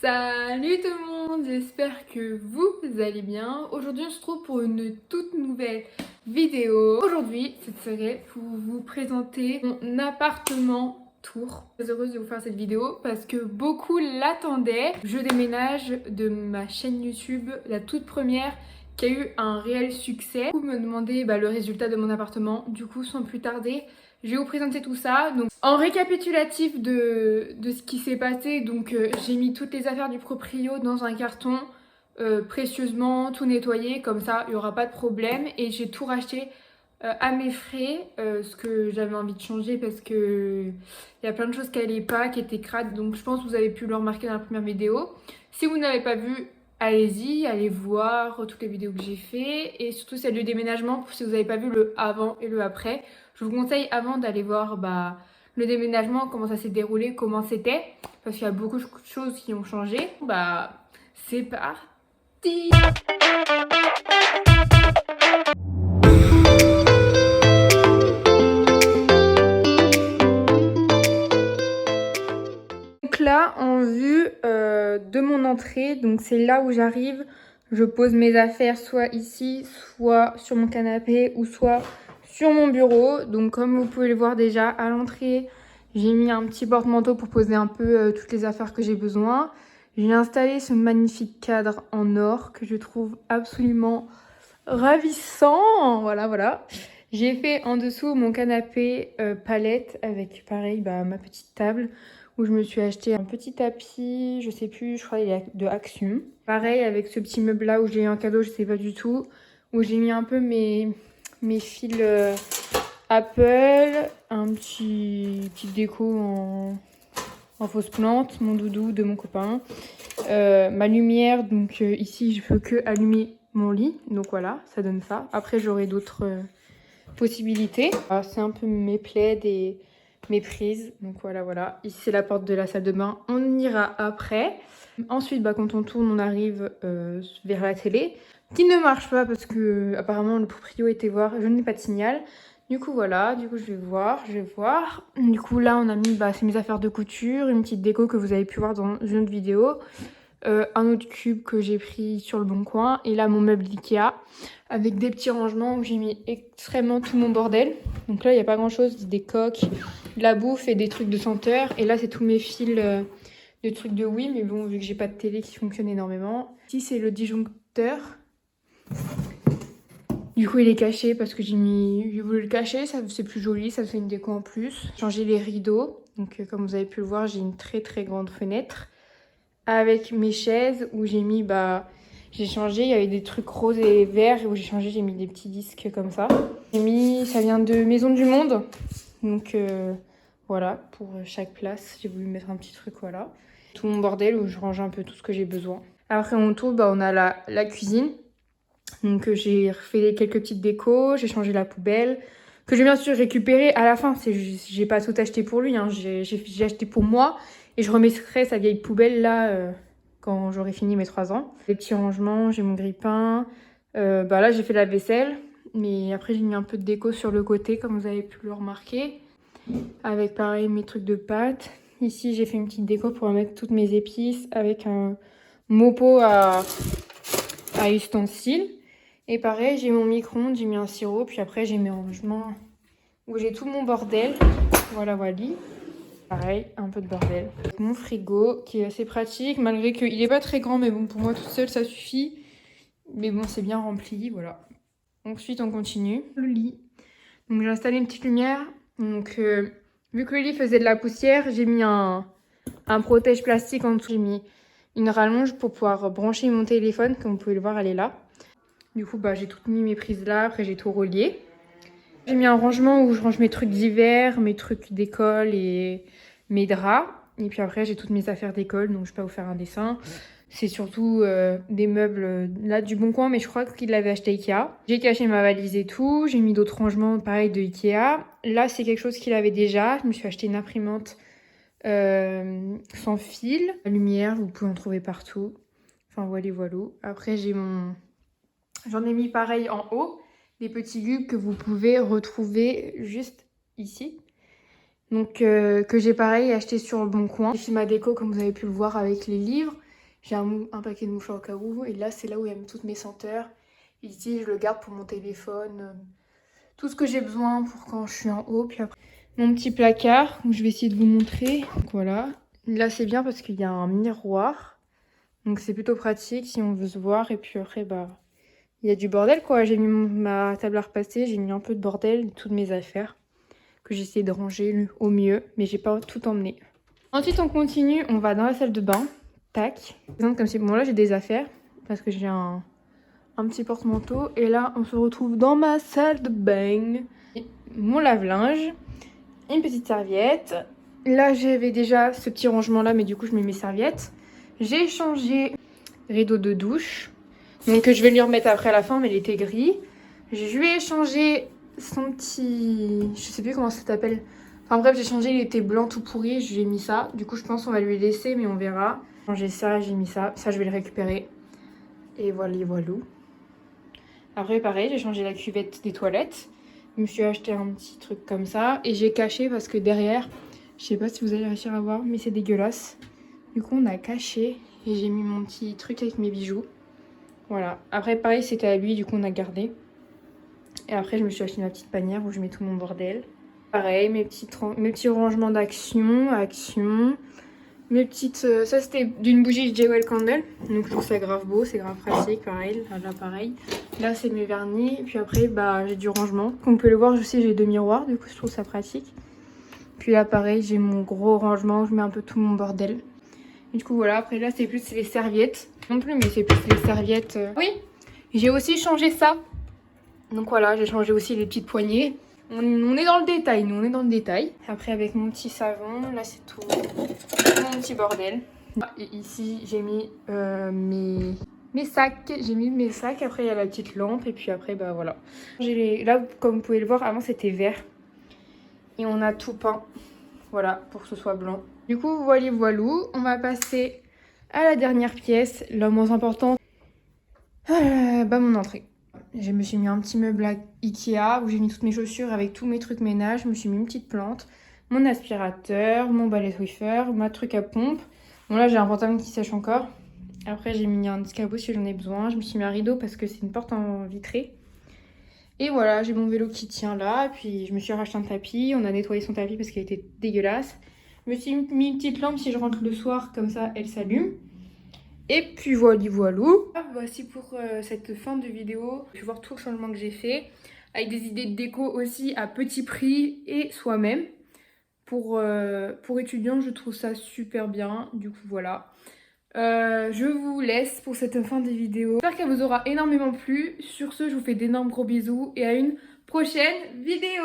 Salut tout le monde, j'espère que vous allez bien. Aujourd'hui on se retrouve pour une toute nouvelle vidéo. Aujourd'hui, ce serait pour vous présenter mon appartement tour. Je suis heureuse de vous faire cette vidéo parce que beaucoup l'attendaient. Je déménage de ma chaîne YouTube, la toute première, qui a eu un réel succès. Vous me demandez le résultat de mon appartement. Du coup, sans plus tarder, je vais vous présenter tout ça. Donc, en récapitulatif de ce qui s'est passé, donc j'ai mis toutes les affaires du proprio dans un carton, précieusement, tout nettoyé, comme ça il n'y aura pas de problème. Et j'ai tout racheté à mes frais, ce que j'avais envie de changer parce que il y a plein de choses qui n'allaient pas, qui étaient crades. Donc je pense que vous avez pu le remarquer dans la première vidéo. Si vous n'avez pas vu, allez-y, allez voir toutes les vidéos que j'ai fait et surtout celle du déménagement si vous n'avez pas vu le avant et le après. Je vous conseille avant d'aller voir le déménagement, comment ça s'est déroulé, comment c'était, parce qu'il y a beaucoup de choses qui ont changé. C'est parti! Donc là, en vue de mon entrée, donc c'est là où j'arrive, je pose mes affaires soit ici, soit sur mon canapé ou soit sur mon bureau. Donc comme vous pouvez le voir déjà à l'entrée, j'ai mis un petit porte-manteau pour poser un peu toutes les affaires que j'ai besoin. J'ai installé ce magnifique cadre en or que je trouve absolument ravissant. Voilà. J'ai fait en dessous mon canapé palette avec pareil ma petite table où je me suis acheté un petit tapis, je sais plus, je crois il est de Axiom. Pareil avec ce petit meuble là où j'ai eu un cadeau, je sais pas du tout, où j'ai mis un peu mes fils Apple, un petite déco en fausse plante, mon doudou de mon copain, ma lumière, donc ici je peux que allumer mon lit, donc voilà, ça donne ça. Après j'aurai d'autres possibilités. C'est un peu mes plaids et mes prises, donc voilà. Ici c'est la porte de la salle de bain, on ira après. Ensuite quand on tourne on arrive vers la télé, qui ne marche pas parce que apparemment le proprio était voir, je n'ai pas de signal. Du coup voilà, je vais voir. Du coup là on a mis c'est mes affaires de couture, une petite déco que vous avez pu voir dans une autre vidéo. Un autre cube que j'ai pris sur le bon coin. Et là mon meuble Ikea avec des petits rangements où j'ai mis extrêmement tout mon bordel. Donc là il n'y a pas grand chose, des coques, de la bouffe et des trucs de senteur. Et là c'est tous mes fils de trucs de oui, mais bon vu que j'ai pas de télé qui fonctionne énormément. Ici c'est le disjoncteur. Du coup il est caché parce que j'ai voulu le cacher, c'est plus joli, ça fait une déco en plus. J'ai changé les rideaux, donc comme vous avez pu le voir j'ai une très grande fenêtre. Avec mes chaises où j'ai mis j'ai changé, il y avait des trucs roses et verts où j'ai mis des petits disques comme ça. Ça vient de Maison du Monde, donc voilà, pour chaque place j'ai voulu mettre un petit truc, voilà. Tout mon bordel où je range un peu tout ce que j'ai besoin. Après on tourne, on a la cuisine, donc j'ai refait quelques petites décos, j'ai changé la poubelle que j'ai bien sûr récupéré à la fin. J'ai pas tout acheté pour lui, hein. J'ai acheté pour moi. Et je remettrai sa vieille poubelle là quand j'aurai fini mes 3 ans. Les petits rangements, j'ai mon grille-pain. Là j'ai fait la vaisselle. Mais après j'ai mis un peu de déco sur le côté comme vous avez pu le remarquer. Avec pareil mes trucs de pâtes. Ici j'ai fait une petite déco pour mettre toutes mes épices avec un mopo à ustensiles. Et pareil j'ai mon micro-ondes, j'ai mis un sirop. Puis après j'ai mes rangements où j'ai tout mon bordel. Voilà. Pareil, un peu de bordel. Mon frigo qui est assez pratique, malgré qu'il est pas très grand, mais bon, pour moi toute seule ça suffit. Mais bon, c'est bien rempli, voilà. Ensuite, on continue. Le lit. Donc j'ai installé une petite lumière. Donc vu que le lit faisait de la poussière, j'ai mis un protège plastique en dessous. J'ai mis une rallonge pour pouvoir brancher mon téléphone, comme vous pouvez le voir, elle est là. Du coup, j'ai tout mis mes prises là, après j'ai tout relié. J'ai mis un rangement où je range mes trucs d'hiver, mes trucs d'école et mes draps. Et puis après, j'ai toutes mes affaires d'école, donc je peux vous faire un dessin. C'est surtout des meubles là du Bon Coin, mais je crois qu'il l'avait acheté Ikea. J'ai caché ma valise et tout. J'ai mis d'autres rangements, pareil, de Ikea. Là, c'est quelque chose qu'il avait déjà. Je me suis acheté une imprimante sans fil. La lumière, vous pouvez en trouver partout. Enfin, voilà. Après, j'en ai mis pareil en haut. Des petits cubes que vous pouvez retrouver juste ici. Donc que j'ai pareil acheté sur le Bon Coin. J'ai fait ma déco comme vous avez pu le voir avec les livres. J'ai un paquet de mouchoirs au cas où. Et là, c'est là où il y a toutes mes senteurs. Ici, je le garde pour mon téléphone. Tout ce que j'ai besoin pour quand je suis en haut. Puis après, mon petit placard où je vais essayer de vous montrer. Donc voilà. Là, c'est bien parce qu'il y a un miroir. Donc c'est plutôt pratique si on veut se voir. Et puis après, bah, il y a du bordel quoi. J'ai mis ma table à repasser. J'ai mis un peu de bordel, toutes mes affaires que j'ai essayé de ranger au mieux. Mais j'ai pas tout emmené. Ensuite, on continue. On va dans la salle de bain. Tac. Comme si, bon là, j'ai des affaires parce que j'ai un petit porte-manteau. Et là, on se retrouve dans ma salle de bain. Mon lave-linge. Une petite serviette. Là, j'avais déjà ce petit rangement-là, mais du coup, je mets mes serviettes. J'ai changé rideau de douche. Donc, je vais lui remettre après à la fin, mais il était gris. Je lui ai changé son petit... Je sais plus comment ça s'appelle. Enfin bref, j'ai changé, il était blanc tout pourri. J'ai mis ça. Du coup, je pense qu'on va lui laisser, mais on verra. J'ai changé ça, j'ai mis ça. Ça, je vais le récupérer. Et voilà, voilà. Après, pareil, j'ai changé la cuvette des toilettes. Je me suis acheté un petit truc comme ça. Et j'ai caché parce que derrière, je sais pas si vous allez réussir à voir, mais c'est dégueulasse. Du coup, on a caché. Et j'ai mis mon petit truc avec mes bijoux. Voilà. Après, pareil, c'était à lui, du coup, on a gardé. Et après, je me suis acheté ma petite panière où je mets tout mon bordel. Pareil, mes petits rangements action. Mes petites... ça, c'était d'une bougie Jewel Candle. Donc, je trouve ça grave beau, c'est grave pratique. Pareil, là, pareil. Là, c'est mes vernis. Et puis après, bah, j'ai du rangement. Comme vous pouvez le voir, je sais, j'ai 2 miroirs. Du coup, je trouve ça pratique. Puis là, pareil, j'ai mon gros rangement où je mets un peu tout mon bordel. Et du coup, voilà. Après, là, c'est plus les serviettes. Non plus, mais c'est plus les serviettes. Oui, j'ai aussi changé ça. Donc voilà, j'ai changé aussi les petites poignées. On est dans le détail, nous on est dans le détail. Après avec mon petit savon, là c'est tout mon petit bordel. Et ici j'ai mis mes sacs. J'ai mis mes sacs, après il y a la petite lampe et puis après bah voilà. Là comme vous pouvez le voir, avant c'était vert. Et on a tout peint, voilà, pour que ce soit blanc. Du coup voilà, on va passer à la dernière pièce, la moins importante. Bah mon entrée. Je me suis mis un petit meuble à Ikea où j'ai mis toutes mes chaussures avec tous mes trucs ménage. Je me suis mis une petite plante, mon aspirateur, mon balai Swiffer, ma truc à pompe. Bon là j'ai un pantalon qui sèche encore. Après j'ai mis un escabeau si j'en ai besoin. Je me suis mis un rideau parce que c'est une porte en vitré. Et voilà, j'ai mon vélo qui tient là. Et puis je me suis racheté un tapis. On a nettoyé son tapis parce qu'il était dégueulasse. Je me suis mis une petite lampe si je rentre le soir, comme ça elle s'allume. Et puis voilà. Voici pour cette fin de vidéo. Je vais voir tout le changement que j'ai fait. Avec des idées de déco aussi à petit prix et soi-même. Pour étudiants, je trouve ça super bien. Du coup, voilà. Je vous laisse pour cette fin de vidéo. J'espère qu'elle vous aura énormément plu. Sur ce, je vous fais d'énormes gros bisous et à une prochaine vidéo.